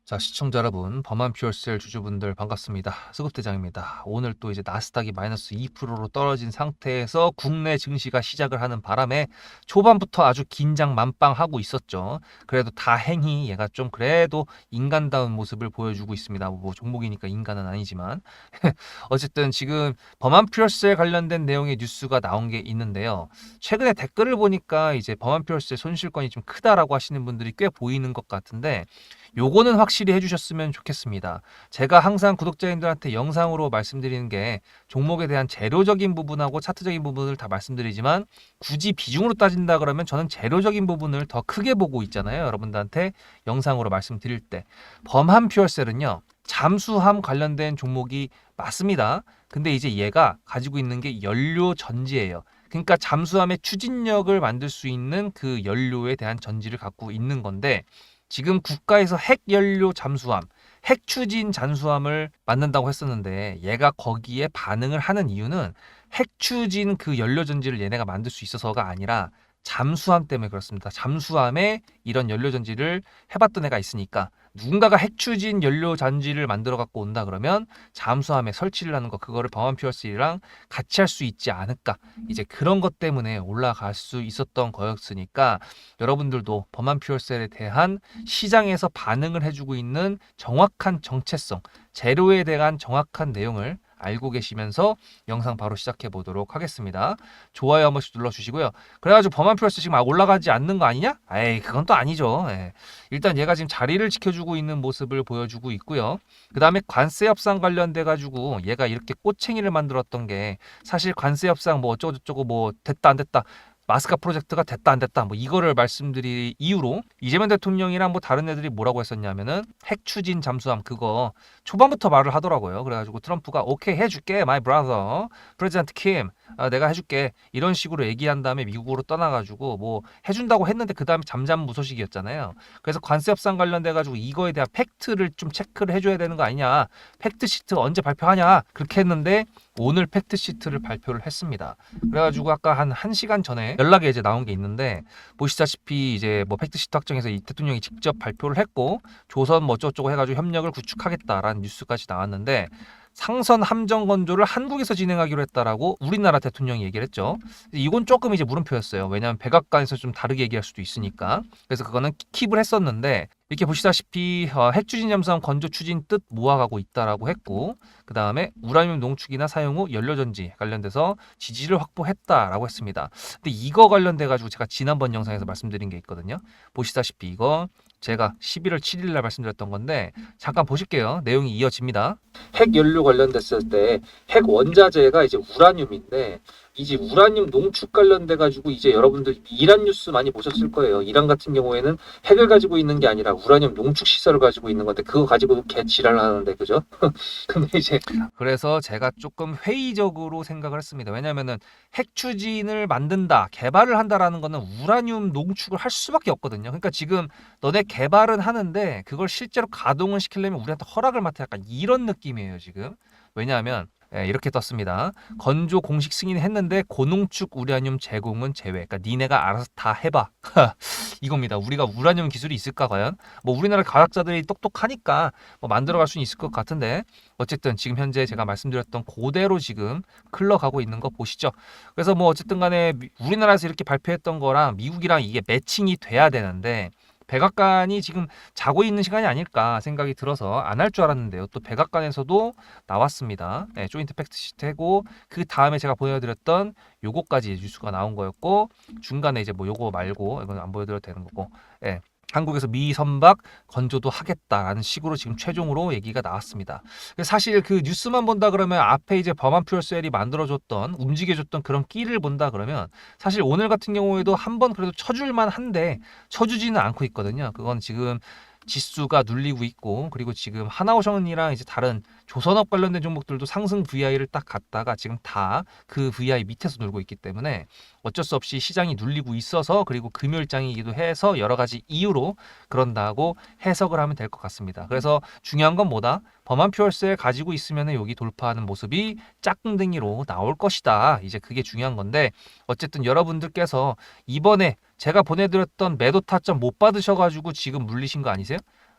자, 시청자 여러분, 범한 퓨얼셀 주주분들 반갑습니다. 수급대장입니다. 오늘 또 이제 나스닥이 마이너스 2%로 떨어진 상태에서 국내 증시가 시작을 하는 바람에 초반부터 아주 긴장 만빵하고 있었죠. 그래도 다행히 얘가 좀 그래도 인간다운 모습을 보여주고 있습니다. 뭐 종목이니까 인간은 아니지만 어쨌든 지금 범한 퓨얼셀 관련된 내용의 뉴스가 나온 게 있는데요. 최근에 댓글을 보니까 이제 범한 퓨얼셀 손실권이 좀 크다라고 하시는 분들이 꽤 보이는 것 같은데 요거는 확실히 해주셨으면 좋겠습니다. 제가 항상 구독자님들한테 영상으로 말씀드리는 게 종목에 대한 재료적인 부분하고 차트적인 부분을 다 말씀드리지만 굳이 비중으로 따진다 그러면 저는 재료적인 부분을 더 크게 보고 있잖아요. 여러분들한테 영상으로 말씀드릴 때. 범한 퓨얼셀은요. 잠수함 관련된 종목이 맞습니다. 근데 이제 얘가 가지고 있는 게 연료 전지예요. 그러니까 잠수함의 추진력을 만들 수 있는 그 연료에 대한 전지를 갖고 있는 건데 지금 국가에서 핵연료 잠수함, 핵추진 잠수함을 만든다고 했었는데 얘가 거기에 반응을 하는 이유는 핵추진 그 연료 전지를 얘네가 만들 수 있어서가 아니라 잠수함 때문에 그렇습니다. 잠수함에 이런 연료 전지를 해봤던 애가 있으니까 누군가가 핵추진 연료 전지를 만들어 갖고 온다 그러면 잠수함에 설치를 하는 거 그거를 범한 퓨어스랑 같이 할 수 있지 않을까 이제 그런 것 때문에 올라갈 수 있었던 거였으니까 여러분들도 범한 퓨어셀에 대한 시장에서 반응을 해주고 있는 정확한 정체성 재료에 대한 정확한 내용을 알고 계시면서 영상 바로 시작해 보도록 하겠습니다. 좋아요 한 번씩 눌러주시고요. 그래가지고 범한 퓨어스 지금 올라가지 않는 거 아니냐? 에이 그건 또 아니죠. 예. 일단 얘가 지금 자리를 지켜주고 있는 모습을 보여주고 있고요. 그 다음에 관세 협상 관련돼 가지고 얘가 이렇게 꼬챙이를 만들었던 게 사실 관세 협상 뭐 어쩌고저쩌고 뭐 됐다 안 됐다 마스카 프로젝트가 됐다 안 됐다 뭐 이거를 말씀드릴 이유로 이재명 대통령이랑 뭐 다른 애들이 뭐라고 했었냐면은 핵 추진 잠수함 그거 초반부터 말을 하더라고요. 그래가지고 트럼프가 오케이 해줄게 마이 브라더 프레지던트 킴 내가 해줄게 이런 식으로 얘기한 다음에 미국으로 떠나가지고 뭐 해준다고 했는데 그 다음에 잠잠무소식이었잖아요. 그래서 관세 협상 관련돼 가지고 이거에 대한 팩트를 좀 체크를 해줘야 되는 거 아니냐 팩트 시트 언제 발표하냐 그렇게 했는데 오늘 팩트 시트를 발표를 했습니다. 그래가지고 아까 한 1시간 전에 연락이 이제 나온 게 있는데 보시다시피 이제 뭐 팩트시트 확정해서 이 대통령이 직접 발표를 했고 조선 뭐 어쩌고저쩌고 해가지고 협력을 구축하겠다라는 뉴스까지 나왔는데 상선 함정 건조를 한국에서 진행하기로 했다라고 우리나라 대통령이 얘기를 했죠. 이건 조금 이제 물음표였어요. 왜냐하면 백악관에서 좀 다르게 얘기할 수도 있으니까. 그래서 그거는 킵을 했었는데 이렇게 보시다시피 핵추진 잠수함 건조 추진 뜻 모아가고 있다라고 했고 그 다음에 우라늄 농축이나 사용 후 연료전지 관련돼서 지지를 확보했다라고 했습니다. 근데 이거 관련돼 가지고 제가 지난번 영상에서 말씀드린 게 있거든요. 보시다시피 이거 제가 11월 7일 날 말씀드렸던 건데 잠깐 보실게요. 내용이 이어집니다. 핵 연료 관련됐을 때 핵 원자재가 이제 우라늄인데 이제 우라늄 농축 관련돼 가지고 이제 여러분들 이란 뉴스 많이 보셨을 거예요. 이란 같은 경우에는 핵을 가지고 있는 게 아니라 우라늄 농축 시설을 가지고 있는 건데 그거 가지고 개 지랄을 하는데 그죠? 근데 이제 그래서 제가 조금 회의적으로 생각을 했습니다. 왜냐면은 핵 추진을 만든다, 개발을 한다라는 거는 우라늄 농축을 할 수밖에 없거든요. 그러니까 지금 너네 개발은 하는데 그걸 실제로 가동을 시키려면 우리한테 허락을 맡아 약간 이런 느낌이에요, 지금. 왜냐하면 이렇게 떴습니다. 건조 공식 승인했는데 고농축 우라늄 제공은 제외. 그러니까 니네가 알아서 다 해봐. 이겁니다. 우리가 우라늄 기술이 있을까 과연? 뭐 우리나라 과학자들이 똑똑하니까 뭐 만들어갈 수는 있을 것 같은데 어쨌든 지금 현재 제가 말씀드렸던 그대로 지금 흘러가고 있는 거 보시죠. 그래서 뭐 어쨌든 간에 우리나라에서 이렇게 발표했던 거랑 미국이랑 이게 매칭이 돼야 되는데 백악관이 지금 자고 있는 시간이 아닐까 생각이 들어서 안 할 줄 알았는데요. 또 백악관에서도 나왔습니다. 네, 조인트 팩트 시트고 그 다음에 제가 보여드렸던 요거까지 뉴스가 나온 거였고 중간에 이제 뭐 요거 말고 이건 안 보여드려도 되는 거고 예. 한국에서 미 선박 건조도 하겠다라는 식으로 지금 최종으로 얘기가 나왔습니다. 사실 그 뉴스만 본다 그러면 앞에 이제 범한 퓨얼셀이 만들어줬던 움직여줬던 그런 끼를 본다 그러면 사실 오늘 같은 경우에도 한번 그래도 쳐줄만 한데 쳐주지는 않고 있거든요. 그건 지금 지수가 눌리고 있고 그리고 지금 하나오션이랑 이제 다른 조선업 관련된 종목들도 상승 VI를 딱 갔다가 지금 다 그 VI 밑에서 놀고 있기 때문에 어쩔 수 없이 시장이 눌리고 있어서 그리고 금요일장이기도 해서 여러 가지 이유로 그런다고 해석을 하면 될 것 같습니다. 그래서 중요한 건 뭐다? 범한 퓨얼셀 가지고 있으면 여기 돌파하는 모습이 짝꿍댕이로 나올 것이다. 이제 그게 중요한 건데 어쨌든 여러분들께서 이번에 제가 보내드렸던 매도 타점 못 받으셔가지고 지금 물리신 거 아니세요?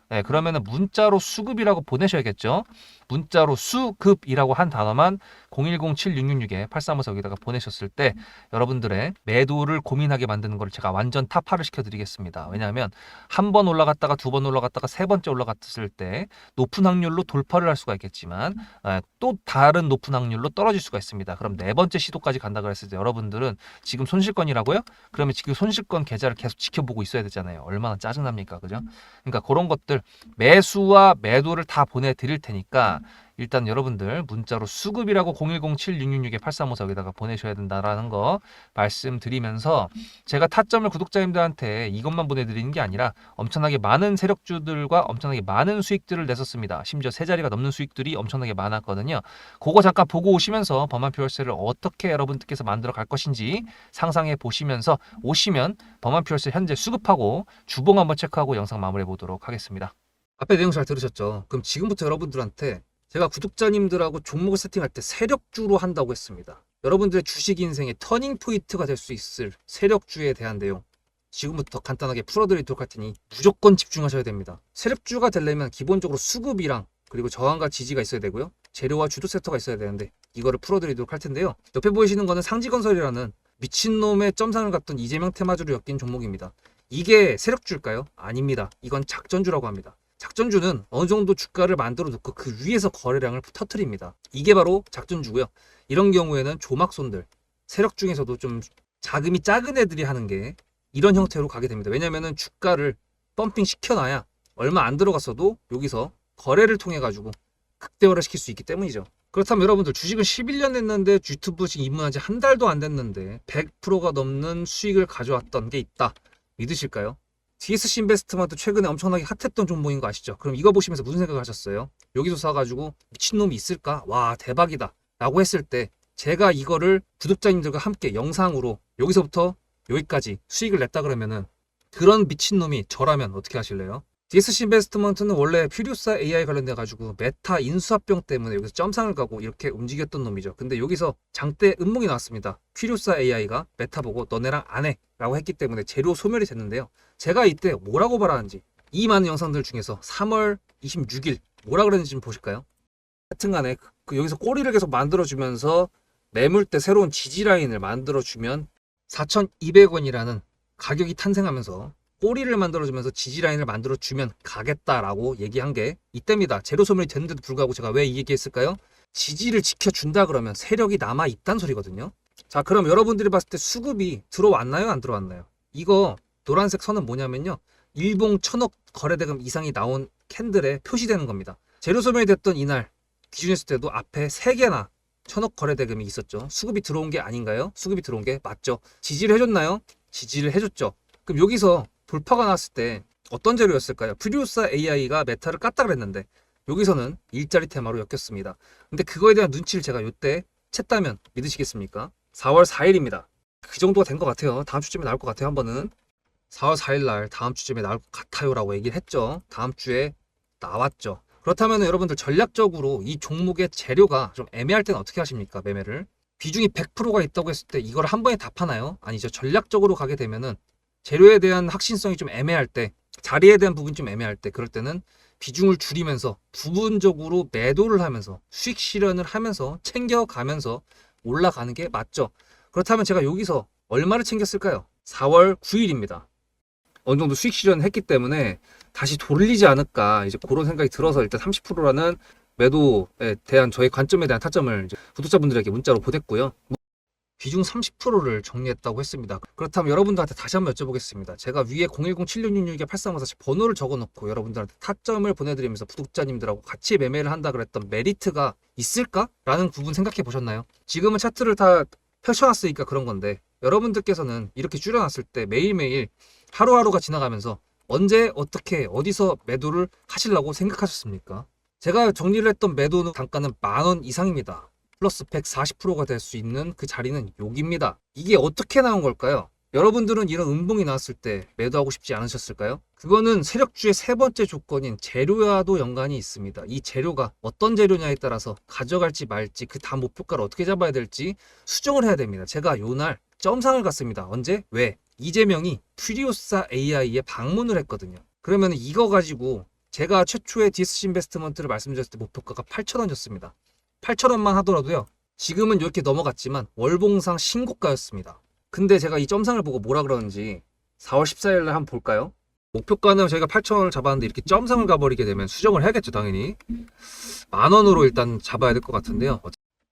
네, 그러면은 문자로 수급이라고 보내셔야겠죠. 문자로 수급이라고 한 단어만 010-7666-8354 여기다가 보내셨을 때 여러분들의 매도를 고민하게 만드는 걸 제가 완전 타파를 시켜드리겠습니다. 왜냐하면 한 번 올라갔다가 두 번 올라갔다가 세 번째 올라갔을 때 높은 확률로 돌파를 할 수가 있겠지만 또 다른 높은 확률로 떨어질 수가 있습니다. 그럼 네 번째 시도까지 간다 그랬을 때 여러분들은 지금 손실권이라고요? 그러면 지금 손실권 계좌를 계속 지켜보고 있어야 되잖아요. 얼마나 짜증납니까, 그죠? 그러니까 그런 것들 매수와 매도를 다 보내드릴 테니까 일단 여러분들 문자로 수급이라고 010-7666-8354 여기다가 보내셔야 된다라는 거 말씀드리면서 제가 타점을 구독자님들한테 이것만 보내드리는 게 아니라 엄청나게 많은 세력주들과 엄청나게 많은 수익들을 냈었습니다. 심지어 세 자리가 넘는 수익들이 엄청나게 많았거든요. 그거 잠깐 보고 오시면서 범한표월세를 어떻게 여러분들께서 만들어 갈 것인지 상상해 보시면서 오시면 범한표월세 현재 수급하고 주봉 한번 체크하고 영상 마무리해 보도록 하겠습니다. 앞에 내용 잘 들으셨죠? 그럼 지금부터 여러분들한테 제가 구독자님들하고 종목을 세팅할 때 세력주로 한다고 했습니다. 여러분들의 주식 인생의 터닝 포인트가 될 수 있을 세력주에 대한 내용 지금부터 간단하게 풀어드리도록 할 테니 무조건 집중하셔야 됩니다. 세력주가 되려면 기본적으로 수급이랑 그리고 저항과 지지가 있어야 되고요. 재료와 주도 섹터가 있어야 되는데 이거를 풀어드리도록 할 텐데요. 옆에 보이시는 거는 상지건설이라는 미친놈의 점상을 갖던 이재명 테마주로 엮인 종목입니다. 이게 세력주일까요? 아닙니다. 이건 작전주라고 합니다. 작전주는 어느 정도 주가를 만들어 놓고 그 위에서 거래량을 터트립니다. 이게 바로 작전주고요. 이런 경우에는 조막손들, 세력 중에서도 좀 자금이 작은 애들이 하는 게 이런 형태로 가게 됩니다. 왜냐면은 주가를 펌핑 시켜놔야 얼마 안 들어갔어도 여기서 거래를 통해 가지고 극대화를 시킬 수 있기 때문이죠. 그렇다면 여러분들 주식을 11년 했는데 유튜브 지금 입문한 지 한 달도 안 됐는데 100%가 넘는 수익을 가져왔던 게 있다. 믿으실까요? DSC 인베스트먼트 최근에 엄청나게 핫했던 종목인 거 아시죠? 그럼 이거 보시면서 무슨 생각을 하셨어요? 여기서 사가지고 미친놈이 있을까? 와 대박이다 라고 했을 때 제가 이거를 구독자님들과 함께 영상으로 여기서부터 여기까지 수익을 냈다 그러면은 그런 미친놈이 저라면 어떻게 하실래요? DSC 인베스트먼트는 원래 퓨리오사 AI 관련돼 가지고 메타 인수합병 때문에 여기서 점상을 가고 이렇게 움직였던 놈이죠. 근데 여기서 장대 음목이 나왔습니다. 퓨리오사 AI가 메타 보고 너네랑 안 해 라고 했기 때문에 재료 소멸이 됐는데요. 제가 이때 뭐라고 말하는지 이 많은 영상들 중에서 3월 26일 뭐라 그랬는지 좀 보실까요? 하여튼간에 여기서 꼬리를 계속 만들어주면서 매물대 새로운 지지라인을 만들어주면 4,200원이라는 가격이 탄생하면서 꼬리를 만들어주면서 지지라인을 만들어주면 가겠다라고 얘기한 게 이때입니다. 재료 소멸이 됐는데도 불구하고 제가 왜 이 얘기했을까요? 지지를 지켜준다 그러면 세력이 남아있단 소리거든요. 자, 그럼 여러분들이 봤을 때 수급이 들어왔나요? 안 들어왔나요? 이거 노란색 선은 뭐냐면요. 일봉 1,000억 거래대금 이상이 나온 캔들에 표시되는 겁니다. 재료 소멸이 됐던 이날 기준했을 때도 앞에 3개나 1,000억 거래대금이 있었죠. 수급이 들어온 게 아닌가요? 수급이 들어온 게 맞죠. 지지를 해줬나요? 지지를 해줬죠. 그럼 여기서 돌파가 났을 때 어떤 재료였을까요? 퓨리오사 AI가 메타를 깠다 그랬는데 여기서는 일자리 테마로 엮였습니다. 근데 그거에 대한 눈치를 제가 이때 챘다면 믿으시겠습니까? 4월 4일입니다. 그 정도가 된 것 같아요. 다음 주쯤에 나올 것 같아요. 한 번은 4월 4일 날 다음 주쯤에 나올 것 같아요 라고 얘기를 했죠. 다음 주에 나왔죠. 그렇다면 여러분들 전략적으로 이 종목의 재료가 좀 애매할 때는 어떻게 하십니까? 매매를 비중이 100%가 있다고 했을 때 이걸 한 번에 다 파나요? 아니죠. 전략적으로 가게 되면은 재료에 대한 확신성이 좀 애매할 때, 자리에 대한 부분이 좀 애매할 때, 그럴 때는 비중을 줄이면서 부분적으로 매도를 하면서 수익 실현을 하면서 챙겨가면서 올라가는 게 맞죠. 그렇다면 제가 여기서 얼마를 챙겼을까요? 4월 9일입니다. 어느 정도 수익 실현했기 때문에 다시 돌리지 않을까 이제 그런 생각이 들어서 일단 30%라는 매도에 대한 저의 관점에 대한 타점을 이제 구독자분들에게 문자로 보냈고요. 비중 30%를 정리했다고 했습니다. 그렇다면 여러분들한테 다시 한번 여쭤보겠습니다. 제가 위에 010-7666-8354 번호를 적어놓고 여러분들한테 타점을 보내드리면서 구독자님들하고 같이 매매를 한다 그랬던 메리트가 있을까? 라는 부분 생각해 보셨나요? 지금은 차트를 다 펼쳐놨으니까 그런 건데 여러분들께서는 이렇게 줄여놨을 때 매일매일 하루하루가 지나가면서 언제 어떻게 어디서 매도를 하시려고 생각하셨습니까? 제가 정리를 했던 매도 단가는 10,000원 이상입니다. 플러스 140%가 될 수 있는 그 자리는 여기입니다. 이게 어떻게 나온 걸까요? 여러분들은 이런 음봉이 나왔을 때 매도하고 싶지 않으셨을까요? 그거는 세력주의 세 번째 조건인 재료와도 연관이 있습니다. 이 재료가 어떤 재료냐에 따라서 가져갈지 말지 그 다음 목표가를 어떻게 잡아야 될지 수정을 해야 됩니다. 제가 요날 점상을 갔습니다. 언제? 왜? 이재명이 퓨리오사 AI에 방문을 했거든요. 그러면 이거 가지고 제가 최초의 DSC 인베스트먼트를 말씀드렸을 때 목표가가 8,000원이었습니다. 8,000원만 하더라도요. 지금은 이렇게 넘어갔지만 월봉상 신고가였습니다. 근데 제가 이 점상을 보고 뭐라 그러는지 4월 14일 날 한번 볼까요? 목표가는 저희가 8,000원을 잡았는데 이렇게 점상을 가버리게 되면 수정을 해야겠죠, 당연히. 10,000원으로 일단 잡아야 될 것 같은데요.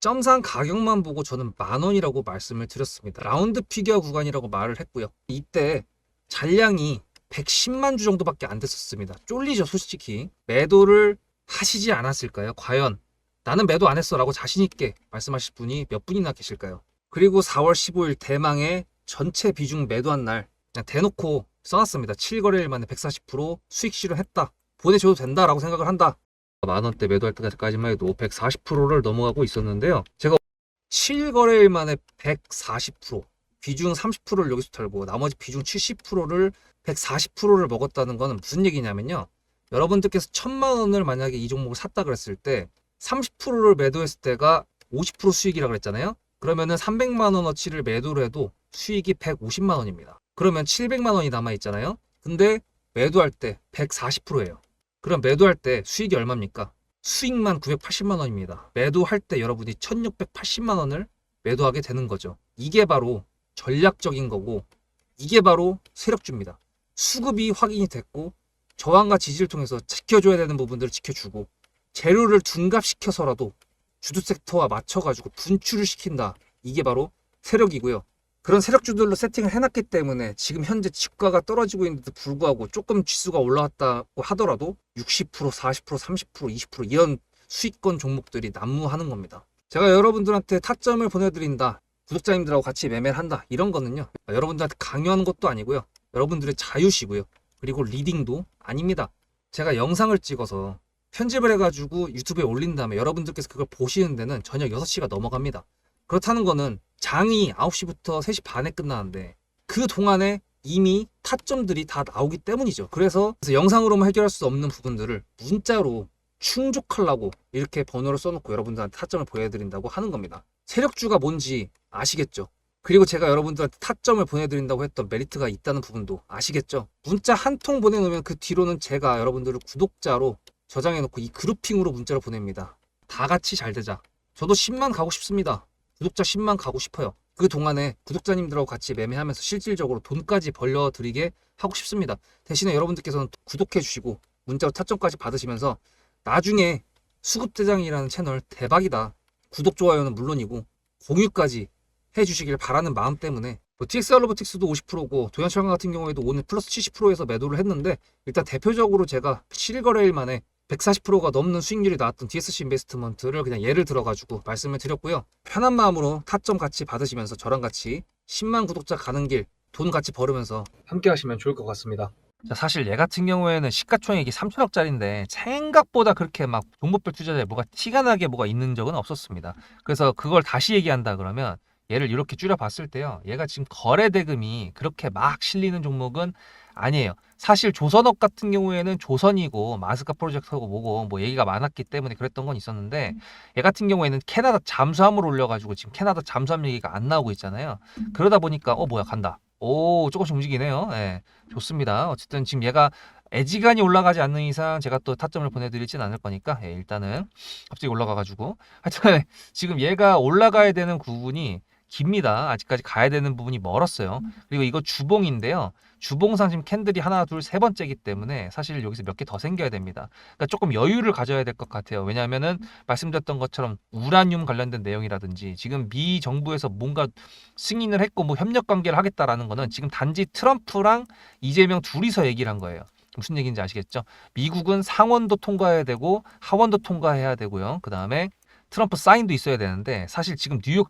점상 가격만 보고 저는 10,000원이라고 말씀을 드렸습니다. 라운드 피겨 구간이라고 말을 했고요. 이때 잔량이 110만 주 정도밖에 안 됐었습니다. 쫄리죠, 솔직히. 매도를 하시지 않았을까요? 과연 나는 매도 안 했어 라고 자신있게 말씀하실 분이 몇 분이나 계실까요? 그리고 4월 15일 대망의 전체 비중 매도한 날 그냥 대놓고 써놨습니다. 7거래일 만에 140% 수익 실현했다. 보내줘도 된다라고 생각을 한다. 만원대 매도할 때까지만 해도 140%를 넘어가고 있었는데요. 제가 7거래일 만에 140%, 비중 30%를 여기서 털고 나머지 비중 70%를 140%를 먹었다는 거는 무슨 얘기냐면요. 여러분들께서 1,000만 원을 만약에 이 종목을 샀다 그랬을 때 30%를 매도했을 때가 50% 수익이라고 그랬잖아요. 그러면은 300만 원어치를 매도를 해도 수익이 150만 원입니다. 그러면 700만 원이 남아 있잖아요. 근데 매도할 때 140%예요. 그럼 매도할 때 수익이 얼마입니까? 수익만 980만 원입니다. 매도할 때 여러분이 1680만 원을 매도하게 되는 거죠. 이게 바로 전략적인 거고 이게 바로 세력주입니다. 수급이 확인이 됐고 저항과 지지를 통해서 지켜줘야 되는 부분들을 지켜주고 재료를 둔갑시켜서라도 주도 섹터와 맞춰가지고 분출을 시킨다. 이게 바로 세력이고요. 그런 세력주들로 세팅을 해놨기 때문에 지금 현재 주가가 떨어지고 있는데도 불구하고 조금 지수가 올라왔다고 하더라도 60%, 40%, 30%, 20% 이런 수익권 종목들이 난무하는 겁니다. 제가 여러분들한테 타점을 보내드린다. 구독자님들하고 같이 매매를 한다. 이런 거는요. 여러분들한테 강요하는 것도 아니고요. 여러분들의 자유시고요. 그리고 리딩도 아닙니다. 제가 영상을 찍어서 편집을 해가지고 유튜브에 올린 다음에 여러분들께서 그걸 보시는 데는 저녁 6시가 넘어갑니다. 그렇다는 거는 장이 9시부터 3시 반에 끝나는데 그 동안에 이미 타점들이 다 나오기 때문이죠. 그래서 영상으로만 해결할 수 없는 부분들을 문자로 충족하려고 이렇게 번호를 써놓고 여러분들한테 타점을 보여드린다고 하는 겁니다. 세력주가 뭔지 아시겠죠? 그리고 제가 여러분들한테 타점을 보내드린다고 했던 메리트가 있다는 부분도 아시겠죠? 문자 한 통 보내놓으면 그 뒤로는 제가 여러분들을 구독자로 저장해놓고 이 그룹핑으로 문자를 보냅니다. 다 같이 잘 되자. 저도 10만 가고 싶습니다. 구독자 10만 가고 싶어요. 그 동안에 구독자님들하고 같이 매매하면서 실질적으로 돈까지 벌려드리게 하고 싶습니다. 대신에 여러분들께서는 구독해 주시고 문자로 타점까지 받으시면서 나중에 수급대장이라는 채널 대박이다. 구독, 좋아요는 물론이고 공유까지 해주시길 바라는 마음 때문에 TXR 로보틱스도 50%고 도연철강 같은 경우에도 오늘 플러스 70%에서 매도를 했는데 일단 대표적으로 제가 7거래일 만에 140%가 넘는 수익률이 나왔던 DSC 인베스트먼트를 그냥 예를 들어가지고 말씀을 드렸고요. 편한 마음으로 타점 같이 받으시면서 저랑 같이 10만 구독자 가는 길 돈 같이 벌으면서 함께 하시면 좋을 것 같습니다. 자, 사실 얘 같은 경우에는 시가총액이 3천억짜리인데 생각보다 그렇게 막 종목별 투자자에 뭐가 티가 나게 뭐가 있는 적은 없었습니다. 그래서 그걸 다시 얘기한다 그러면 얘를 이렇게 줄여봤을 때요. 얘가 지금 거래 대금이 그렇게 막 실리는 종목은 아니에요. 사실 조선업 같은 경우에는 조선이고 마스카 프로젝트하고 뭐고 뭐 얘기가 많았기 때문에 그랬던 건 있었는데 얘 같은 경우에는 캐나다 잠수함을 올려가지고 지금 캐나다 잠수함 얘기가 안 나오고 있잖아요. 그러다 보니까 뭐야 간다. 오 조금씩 움직이네요. 예, 좋습니다. 어쨌든 지금 얘가 애지간히 올라가지 않는 이상 제가 또 타점을 보내드리진 않을 거니까 예, 일단은 갑자기 올라가가지고 하여튼 지금 얘가 올라가야 되는 부분이 깁니다. 아직까지 가야 되는 부분이 멀었어요. 그리고 이거 주봉인데요. 주봉상 지금 캔들이 하나, 둘, 세 번째이기 때문에 사실 여기서 몇 개 더 생겨야 됩니다. 그러니까 조금 여유를 가져야 될 것 같아요. 왜냐하면은 말씀드렸던 것처럼 우라늄 관련된 내용이라든지 지금 미 정부에서 뭔가 승인을 했고 뭐 협력 관계를 하겠다라는 거는 지금 단지 트럼프랑 이재명 둘이서 얘기를 한 거예요. 무슨 얘기인지 아시겠죠? 미국은 상원도 통과해야 되고 하원도 통과해야 되고요. 그 다음에 트럼프 사인도 있어야 되는데 사실 지금 뉴욕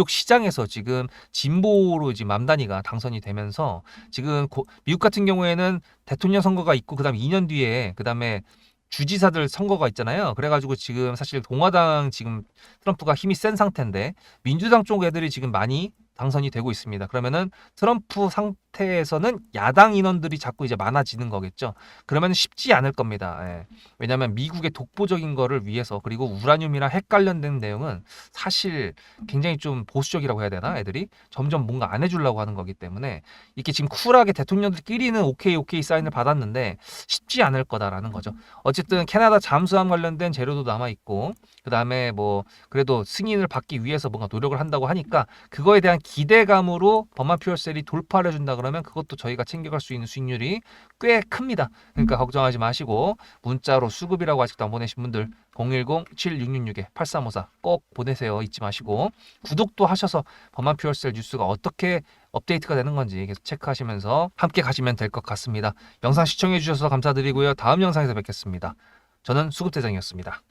시장에서 지금 진보로 지금 맘다니가 당선이 되면서 지금 미국 같은 경우에는 대통령 선거가 있고 그다음에 2년 뒤에 그다음에 주지사들 선거가 있잖아요. 그래가지고 지금 사실 공화당 지금 트럼프가 힘이 센 상태인데 민주당 쪽 애들이 지금 많이 당선이 되고 있습니다. 그러면은 트럼프 상태에서는 야당 인원들이 자꾸 이제 많아지는 거겠죠. 그러면 쉽지 않을 겁니다. 예. 왜냐하면 미국의 독보적인 거를 위해서, 그리고 우라늄이랑 핵 관련된 내용은 사실 굉장히 좀 보수적이라고 해야 되나, 애들이 점점 뭔가 안 해주려고 하는 거기 때문에 이렇게 지금 쿨하게 대통령들끼리는 오케이 사인을 받았는데 쉽지 않을 거다라는 거죠. 어쨌든 캐나다 잠수함 관련된 재료도 남아 있고, 그 다음에 뭐 그래도 승인을 받기 위해서 뭔가 노력을 한다고 하니까 그거에 대한 기대감으로 버마 퓨얼셀이 돌파를 해준다 그러면 그것도 저희가 챙겨갈 수 있는 수익률이 꽤 큽니다. 그러니까 걱정하지 마시고 문자로 수급이라고 아직도 안 보내신 분들 010-7666-8354 꼭 보내세요. 잊지 마시고 구독도 하셔서 버마 퓨얼셀 뉴스가 어떻게 업데이트가 되는 건지 계속 체크하시면서 함께 가시면 될 것 같습니다. 영상 시청해 주셔서 감사드리고요. 다음 영상에서 뵙겠습니다. 저는 수급대장이었습니다.